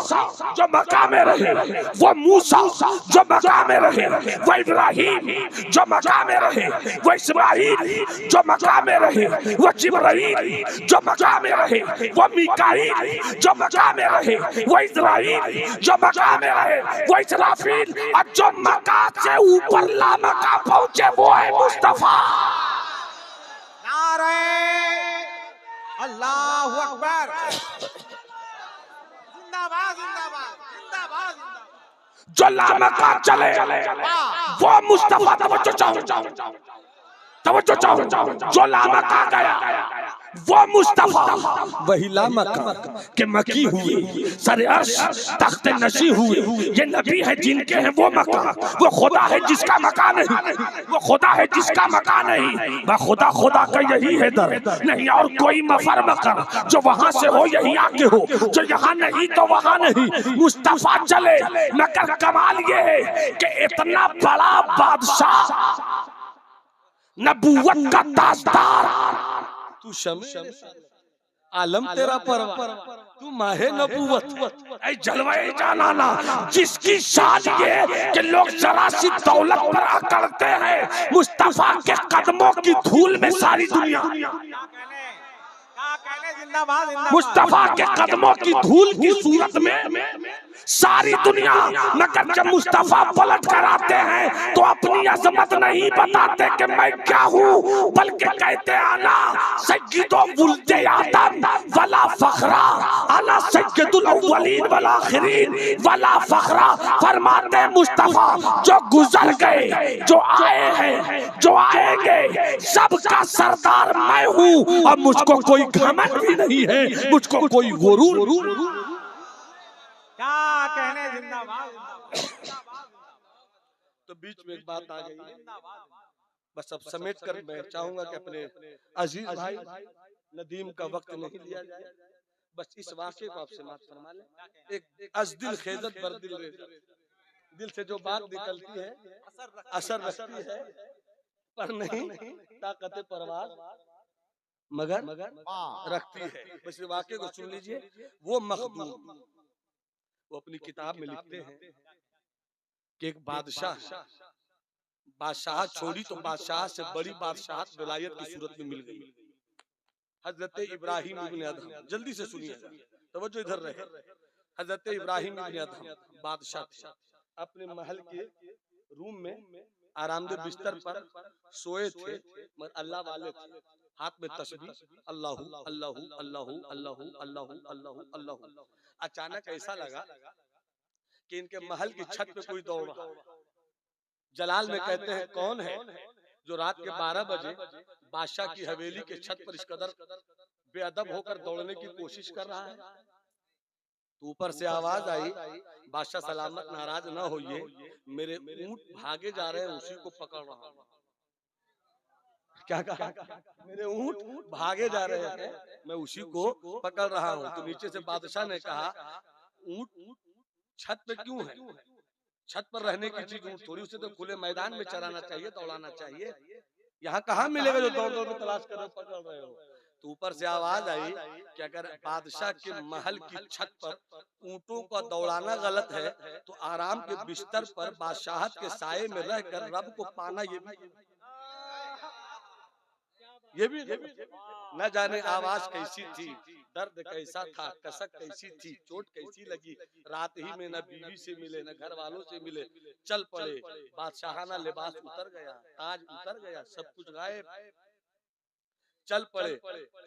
जो मकाम रहे वो मूसा, जो मकाम रहे वो इब्राहिम, जो मकाम रहे वो इस्माइल, जो मकाम रहे वो जिब्राइल, जो मकाम रहे वो मीकाईल, जो मकाम रहे वो इज़राइल, जो मकाम रहे वो इसराफील, और जो मकाम से ऊपर लामका पहुंचे वो है मुस्तफा। नारे अल्लाहु अकबर, जिंदाबाद जिंदाबाद जिंदाबाद। जो लामका चले वो मुस्तफा। तवज्जो चाहो, जो लामका गया वो मुस्तफा, वही लामका के मकी हुए, सर अर्श तख्त नशी हुए। ये नबी है जिनके हैं वो मकान, वो खुदा है जिसका मकान नहीं, वो खुदा है जिसका मकान नहीं। वह खुदा का यही है दर, नहीं और कोई मफर मकर, जो वहां से हो यही आके हो, जो यहाँ नहीं तो वहां नहीं। मुस्तफा चले, मगर कमाल ये है कि इतना बड़ा बादशाह, नबूवत का ताजदार, तू शमे आलम तेरा परवा, तू माहे नबूवत, ऐ जलवाए जानाना, जिसकी शान ये कि लोग जरा सी दौलत पर अकड़ते हैं, मुस्तफा के कदमों की धूल में सारी दुनिया। मुस्तफा के कदमों की धूल की सूरत में सारी दुनिया, मगर जब मुस्तफा पलट कर आते हैं तो अपनी अजमत नहीं बताते कि मैं क्या हूँ, बल्कि कहते आना सय्यदो वुल्दे आदम वला फखरा, आना सय्यदुल अव्वलीन वल आखिरीन वला फखरा। फरमाते मुस्तफा जो गुजर गए, जो आए हैं, जो आएंगे, सबका सरदार मैं हूँ और मुझको कोई घमंड भी नहीं है, मुझको कोई गुरूर। क्या कहने, जिंदाबाद जिंदाबाद। तो बीच में एक बात आ गई, बस अब समेट कर मैं चाहूंगा कि अपने अजीज भाई नदीम का वक्त नहीं लिया जाए, बस इस वाक़े को आपसे माफ फरमा लें। एक अज़दिल खेजत बरदिल रेज़ा, दिल से जो बात निकलती है असर रखती है पर नहीं ताकत परवाज़ मगर रखती है। बस इस वाक़े को सुन लीजिए। वो मखदूम वो अपनी किताब में लिखते हैं कि एक बादशाह छोड़ी तो बादशाह से बड़ी बादशाहत विलायत की सूरत में मिल गई। हजरत इब्राहिम इब्न अदहम, जल्दी से सुनिएगा, तवज्जो इधर रहे। हजरत इब्राहिम इब्न अदहम बादशाह थे, अपने महल के रूम में आरामदेह बिस्तर पर सोए थे, मगर अल्लाह वाले थे, हाथ में तस्बीह अल्लाहू अल्लाहू अल्लाहू अल्लाहू अल्लाहू अल्लाहू अल्लाहू। अचानक ऐसा लगा कि इनके महल की छत पे कोई दौड़ रहा। जलाल में कहते हैं कौन है जो रात के 12 बजे बादशाह की हवेली के छत पर इस कदर बेअदब होकर दौड़ने की कोशिश कर रहा है। तो ऊपर से आवाज आई, बादशाह सलामत नाराज ना होइए, मेरे ऊंट भागे जा रहे हैं, उसी को पकड़ रहा हूं। क्या कहा? मेरे ऊंट भागे जा रहे हैं, मैं उसी को पकड़ रहा हूं। तो नीचे से बादशाह ने कहा, ऊंट छत पे क्यों है? छत पर रहने की चीज ऊंट थोड़ी, उसे तो खुले मैदान में चराना चाहिए, दौड़ाना चाहिए। यहाँ कहाँ मिलेगा जो दौड़ दौड़ में तलाश कर रहे हो, पकड़ रहे हो। तो ऊपर से आवाज आई कि अगर बादशाह के महल की छत पर ऊंटों का दौड़ाना गलत है तो आराम के बिस्तर पर बादशाहत के साये में रहकर रब को पाना ये भी न जाने आवाज कैसी थी, दर्द कैसा था, कसक कैसी थी, चोट कैसी लगी। रात ही में न बीवी से मिले, न घर वालों से मिले, चल पड़े। बादशाहाना लिबास उतर गया, ताज उतर गया, सब कुछ गायब। चल पड़े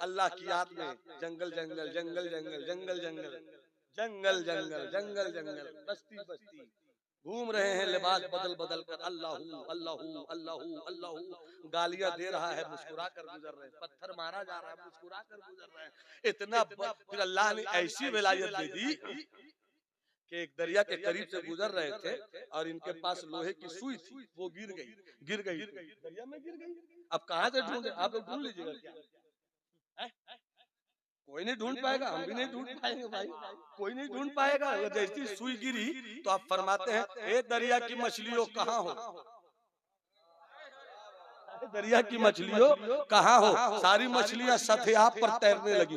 अल्लाह की याद में, जंगल जंगल जंगल जंगल जंगल जंगल जंगल जंगल जंगल जंगल, बस्ती बस्ती घूम रहे हैं, लिबास बदल बदल कर। अल्लाहू अल्लाहू अल्लाहू अल्लाहू गालियां दे रहा है, मुस्कुरा कर गुजर रहे हैं। पत्थर मारा जा रहा है, मुस्कुरा कर गुजर रहे हैं। इतना फिर अल्लाह ने ऐसी विलायत दे दी कि एक दरिया के करीब से गुजर रहे थे और इनके पास लोहे की सुई थी, वो गिर गई दरिया में गिर गई। अब कहाँ से ढूंढे? आप लोग ढूंढ लीजिएगा क्या? कोई नहीं ढूंढ पाएगा, हम भी नहीं ढूंढ पाएंगे भाई, कोई नहीं ढूंढ पाएगा। जैसी सुई गिरी तो आप फरमाते हैं, ए दरिया की मछलियों कहाँ हो? दरिया की मछलियों कहाँ हो? सारी मछलियां सतह पर तैरने लगी।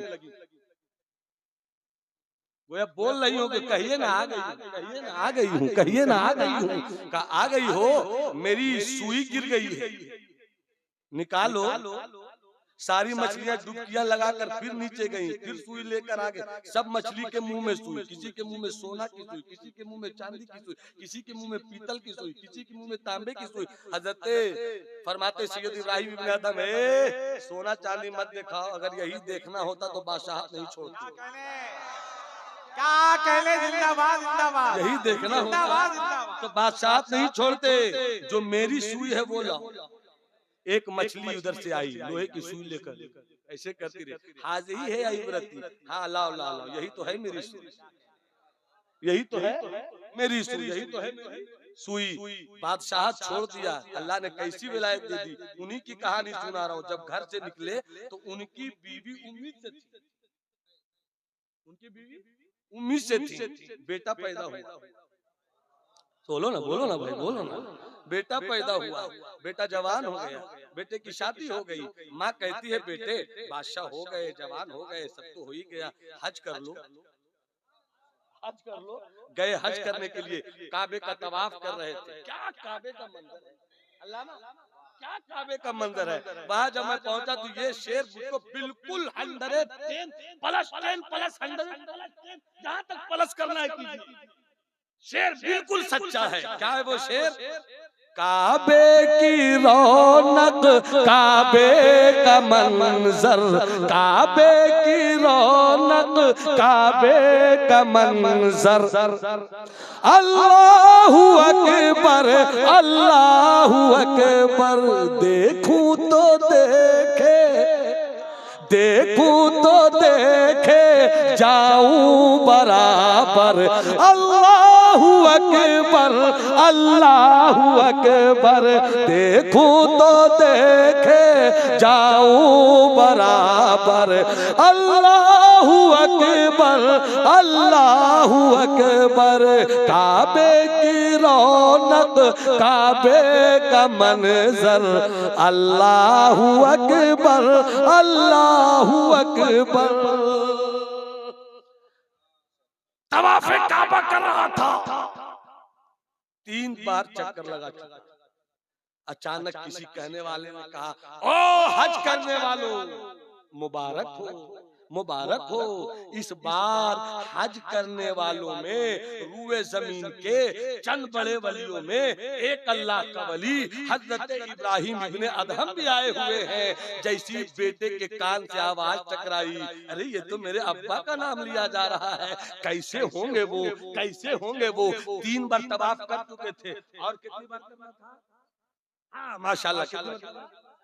वो अब बोल रही हो कि कहिए ना आ गई, कहिए ना आ गई हूँ, कहिए ना आ गई हूँ। का आ गई हो, मेरी सुई गिर गई है, निकालो। सारी मछलियां डुबकियां लगाकर फिर नीचे गईं, फिर सुई लेकर आ गए। सब मछली के मुंह में सुई, किसी के मुंह में सोना की सुई, किसी के मुंह में चांदी की सुई, किसी के मुंह में पीतल की सुई, किसी के मुंह में तांबे की सुई। हजरत फरमाते सैयद इब्राहिम इब्न अदहम, सोना चांदी मत दिखाओ, अगर यही देखना होता तो बादशाह नहीं छोड़ते। क्या कहने, जिंदाबाद जिंदाबाद। यही देखना होता तो बादशाह नहीं छोड़ते। जो मेरी सुई है वो लाओ। एक मछली उधर से आई लोहे की सुई लेकर, ऐसे करती रही, हाजी है इबरती, हाँ लाओ लाओ लाओ, यही तो है मेरी सुई, यही तो है मेरी सुई, यही तो है मेरी सुई। बादशाह छोड़ दिया। अल्लाह ने कैसी विलायत दे दी, उन्हीं की कहानी सुना रहा हूँ। जब घर से निकले तो उनकी बीवी उम्मीद से थी, उनकी बीवी उम्मीद से थी, बेटा पैदा हुआ। बोलो ना, बोलो ना भाई, बोलो ना। बेटा पैदा हुआ, बेटा जवान हो गया, बेटे की शादी हो गई। माँ कहती है, बेटे बादशाह हो गए, जवान हो गए, सब तो हो ही गया, हज कर लो, हज कर लो। गए हज करने के लिए, काबे का तवाफ कर रहे थे। क्या काबे का मंदिर है, अल्लाह ना, क्या काबे का मंदिर है। वहां जब मैं पहुंचा तो ये शेर मुझको बिल्कुल 110 प्लस 100 जहाँ तक प्लस करना है कीजिए। शेर बिल्कुल सच्चा है। क्या है वो शेर? काबे की रौनक, काबे का मंजर, काबे की रौनक, काबे का मंजर, अल्लाहु अकबर, अल्लाहु अकबर, देखूं तो देखे, देखूं तो देखे जाऊं बराबर, अल्लाहु अकबर, अल्लाहु अकबर, देखूं तो देखे जाऊं बराबर, अल्लाहु अकबर, अल्लाहु अकबर, काबे की रौनक, काबे का मंजर, अल्लाहु अकबर, अल्लाहु अकबर। तवाफ़े काबा कर रहा था, 3 बार चक्कर लगा चुका। अचानक किसी कहने वाले ने कहा, ओ हज करने वालों, मुबारक हो, मुबारक हो, इस बार हज करने वालों में रूए जमीन के चंद बड़े वलियों में एक अल्लाह का वली हजरत इब्राहिम इब्ने अदहम भी आए हुए हैं। जैसी बेटे के कान से आवाज टकराई, अरे ये तो मेरे अब्बा का नाम लिया जा रहा है, कैसे होंगे वो, कैसे होंगे वो। 3 बार तवाफ कर चुके थे और कितनी बार करना था? हाँ माशाल्लाह,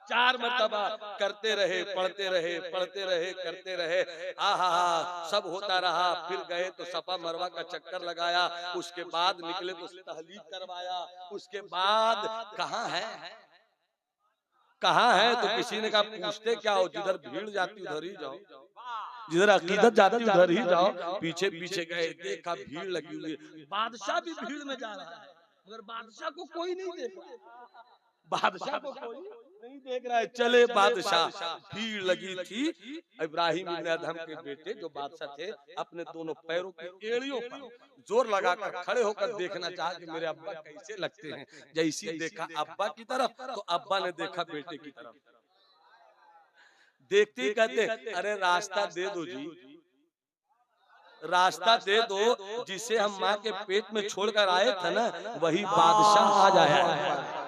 4 मरतबा करते रहे, पढ़ते रहे, पढ़ते रहे, करते रहे। आहा, सब होता रहा। फिर गए तो सफा मरवा का चक्कर लगाया, उसके बाद निकले तो तहलील करवाया, उसके बाद कहाँ है, कहाँ है? तो किसी ने कहा पूछते क्या हो, जिधर भीड़ जाती उधर ही जाओ, जिधर अकीदत जाती उधर ही जाओ। पीछे पीछे गए, देखा भीड़ लगी हुई है, बादशाह भी भीड़ में जा रहा है, मगर बादशाह को कोई नहीं देख रहा, बादशाह को कोई नहीं देख रहा है। चले बादशाह, भीड़ लगी थी। इब्राहिम इब्ने अदहम के बेटे जो बादशाह थे, अपने दोनों पैरों की एड़ियों पर जोर लगाकर खड़े होकर देखना चाहा कि मेरे अब्बा कैसे लगते हैं। जैसी देखा अब्बा की तरफ, तो अब्बा ने देखा बेटे की तरफ। देखते ही कहते, अरे रास्ता दे दो जी, रास्ता दे दो, जिसे हम माँ के पेट में छोड़कर आए थे ना, वही बादशाह आज आया है,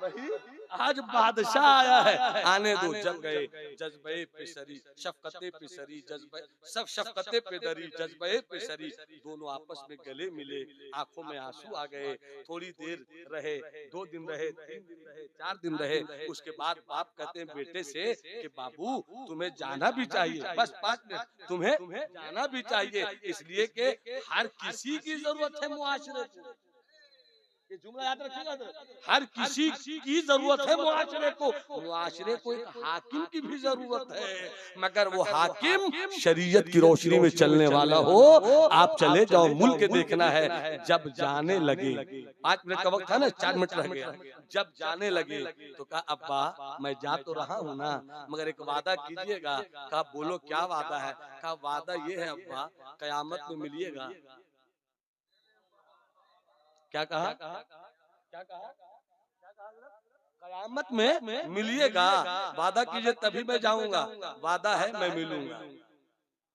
वही आज बादशाह आया है, आने दो। जब गए जज्बे पे सरी, शफकते पे सरी, जज्बे सब शफकते पे दरी, जज्बे पे सरी, दोनों आपस में गले मिले, आंखों में आंसू आ गए। थोड़ी देर रहे, 2 दिन रहे, 3 दिन रहे, 4 दिन रहे। उसके बाद बाप कहते हैं बेटे से कि बाबू तुम्हें जाना भी चाहिए, बस 5 मिनट, तुम्हें जाना भी चाहिए, इसलिए कि हर किसी की जरूरत है मुआशरे को। ये जुमला याद रखिएगा, हर किसी की जरूरत है मुआशरे को, मुआशरे को एक हाकिम की भी जरूरत है, मगर वो हाकिम शरीयत की रोशनी में चलने वाला हो। आप चले जाओ, मुल्क देखना है। जब जाने लगे, 5 मिनट का वक्त था ना, 4 मिनट रह गया। जब जाने लगे तो कहा अब्बा मैं जा तो रहा हूँ ना, मगर एक वादा कीजिएगा। कहा बोलो क्या वादा है? कहा वादा ये है अब्बा, कयामत में मिलिएगा। क्या कहा? क्या कहा? कयामत में मिलिएगा, वादा कीजिए तभी मैं जाऊंगा। वादा है मैं मिलूंगा।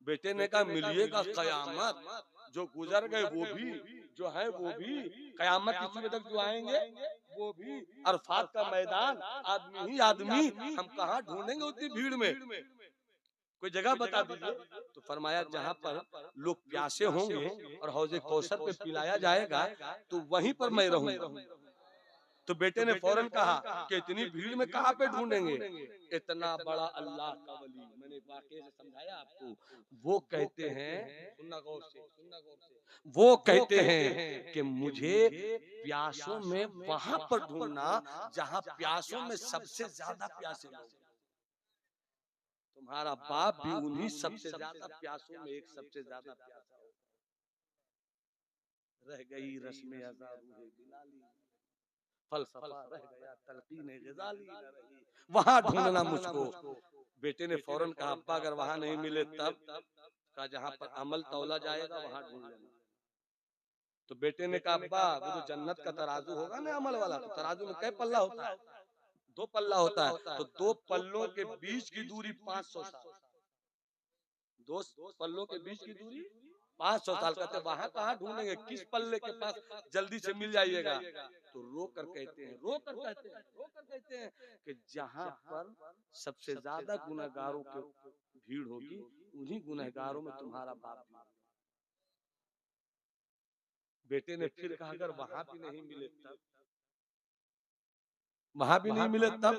बेटे ने कहा मिलिएगा कयामत, जो गुजर गए वो भी, जो है वो भी, कयामत की सुबह तक जो आएंगे वो भी, अरफात का मैदान, आदमी ही आदमी, हम कहाँ ढूंढेंगे उतनी भीड़ में? कोई जगह बता दीजिए। तो फरमाया जहाँ पर लोग प्यासे होंगे और हौजे कौसर पे पिलाया जाएगा, तो वहीं पर मैं रहूंगा। तो बेटे ने फौरन कहा कि इतनी भीड़ में कहाँ पे ढूंढेंगे? इतना बड़ा अल्लाह का वली, मैंने वाकई से समझाया आपको। वो कहते हैं, सुनना गौर से, सुनना गौर से, वो कहते हैं कि मुझे प्यासों में वहां पर ढूंढना जहाँ प्यासों में सबसे ज्यादा प्यासे लोग। तुम्हारा बाप भी उन्हीं सबसे ज्यादा प्यासों में एक सबसे ज्यादा प्यासा हो। रह गई रस्में अज़ा रूहे बिलाली, फलसफा रह गया तलकीने ग़ज़ाली न रही, वहां ढूंढना मुझको। बेटे ने फौरन कहा अब्बा अगर वहां नहीं मिले तब? कहा जहां पर अमल तौला जाएगा वहां ढूंढ लेना। तो बेटे ने कहा अब्बा वो जो जन्नत का तराजू होगा ना अमल वाला, तो तराजू में कै पल्ला होता है? 2 पल्ला होता है। तो 2 पल्लों के बीच की दूरी 500 साल, 2 पल्लों के बीच की दूरी 500 साल कहते वहां कहाँ ढूंढेंगे, किस पल्ले के पास जल्दी से मिल जाइएगा। तो रो कर कहते हैं कि जहां पर सबसे ज्यादा गुनहगारों की भीड़ होगी, उन्हीं गुनहगारों में तुम्हारा बाप भी। बेटे ने फिर कहा अगर वहां भी नहीं मिले तब, वहां भी नहीं मिले तब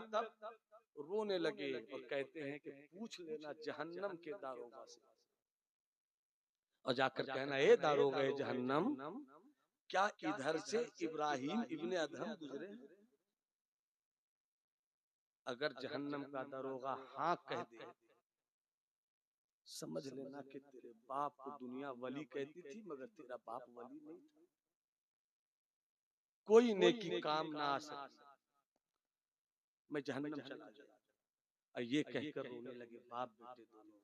रोने लगे और कहते हैं कि पूछ लेना जहन्नम के दारोगा से, और जाकर कहना ए दारोगा जहन्नम, क्या इधर से इब्राहिम इब्ने अदहम गुजरे? अगर जहन्नम का दारोगा हाँ कह दे, समझ लेना कि तेरे बाप को दुनिया वली कहती थी मगर तेरा बाप वली नहीं था, कोई नेकी काम ना आ सकी, मैं जहन्नम चला जाऊं। और ये कहकर रोने लगे बाप बेटे दोनों।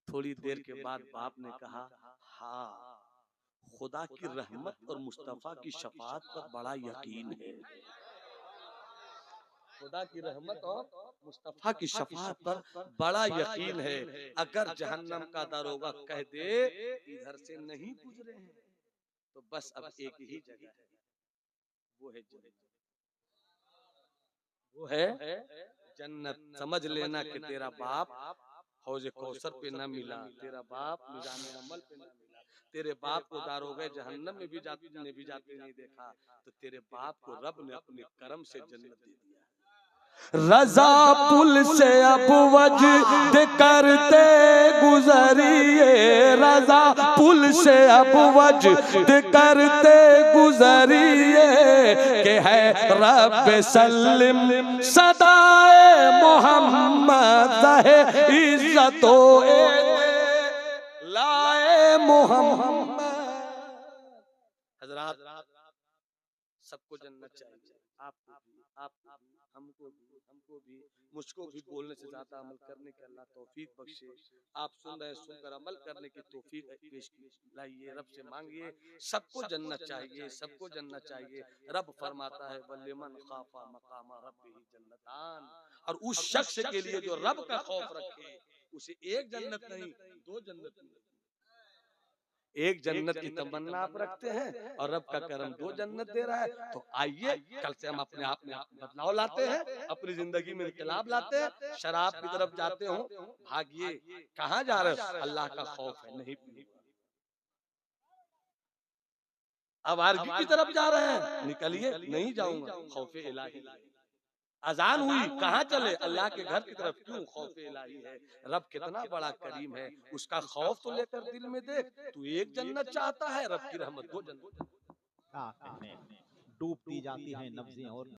थोड़ी देर के बाद बाप ने कहा हाँ, खुदा की रहमत और मुस्तफा की शफाअत पर बड़ा यकीन है, खुदा की रहमत और मुस्तफा की शफाअत पर बड़ा यकीन है। अगर जहन्नम का दारोगा कह दे इधर से नहीं गुजरे हैं, तो बस अब एक ही जगह है, वो है जन्नत, वो है जन्नत। समझ लेना कि तेरा बाप हौज कौसर पे न मिला, तेरा बाप निजामे अमल पे न मिला, तेरे बाप को दारोगा जहन्नम में भी जाते नहीं देखा, तो तेरे बाप को रब ने अपने करम से जन्नत दे दिया। रजा पुल से अब वजद करते गुजरिए, रजा पुल से अब वजद करते गुजरिए, के है रब सल्लिम सदाए मोहम्मद है इज्जतो लाए मोहम्मद। हजरात, सबको जन्नत चाहिए, आपको भी, हमको भी, मुझको भी बोलने से ज्यादा अमल करने के अल्लाह तौफीक बख्शे। आप सुन रहे, सुनकर अमल करने की तौफीक पेश लाइए, रब से मांगिए। सबको जन्नत चाहिए, सबको जन्नत चाहिए। रब फरमाता है वलिमन खाफा मकाम रब्बिही जन्नतान, और उस शख्स के लिए जो रब का खौफ रखे उसे एक जन्नत नहीं दो जन्नत मिले। एक जन्नत की तमन्ना आप रखते हैं और रब का करम दो जन्नत दे रहा है। तो आइए कल से हम अपने आप में बदलाव लाते हैं, अपनी जिंदगी में इनकलाब लाते हैं। शराब की तरफ जाते हो भागिए, कहाँ जा रहे हो? अल्लाह का खौफ है, नहीं पीऊंगा। आवारगी की तरफ जा रहे हैं, निकलिए, नहीं जाऊंगा, खौफे इलाही। अजान हुई, कहाँ चले? अल्लाह के घर की तरफ। क्यों? खौफ इलाही है, रब कितना बड़ा करीम है, उसका खौफ तो लेकर दिल में देख। तू एक जन्नत चाहता है, रब की रहमत दो जन्नत। डूबती जाती हैं नब्ज़ें और